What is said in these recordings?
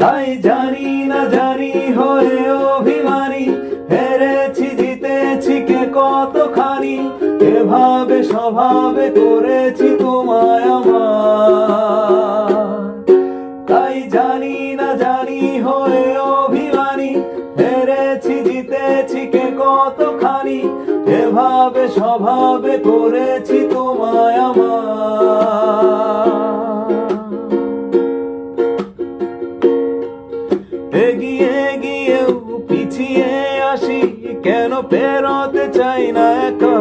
তাই জানি না জানি হয়ে অভিমানী, হেরেছি জিতেছি কে কতখানি, এভাবে স্বভাবে করেছি তোমায় আমার। তাই জানি না জানি হয়ে অভিমানী, হেরেছি জিতেছি কে কতখানি, এভাবে স্বভাবে করেছি তোমায় আমার। এগিয়ে গিয়েও পিছিয়ে আসি, কেন পেরোতে চাই না একা।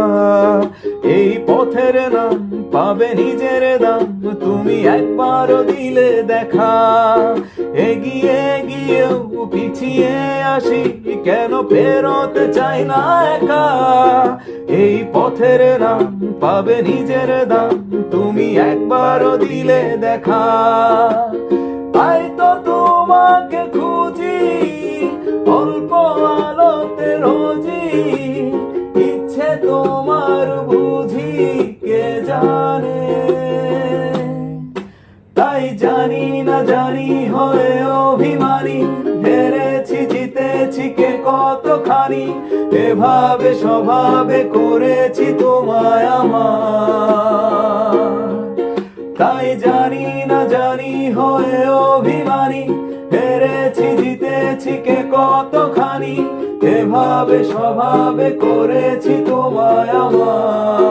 এই পথের নাম পাবে নিজের দাম, তুমি একবারও দিলে দেখা। এগিয়ে গিয়েও পিছিয়ে আসি, কেন পেরোতে চাই না একা। এই পথের নাম পাবে নিজের দাম, তুমি একবারও দিলে দেখা। তাই তো তোমাকে খুঁজি অল্প আলোতে রোজি, ইচ্ছে তোমার বুঝি কে জানে। তাই জানি না জানি হয়ে অভিমানী, হেরেছি জিতেছি কে কতখানি, এভাবে স্বভাবে করেছি তোমায় আমার। তাই জানি না জানি হয়ে অভিমানী, হেরেছি জিতেছি কে কতখানি, এভাবে স্বভাবে করেছি তোমায় আমার।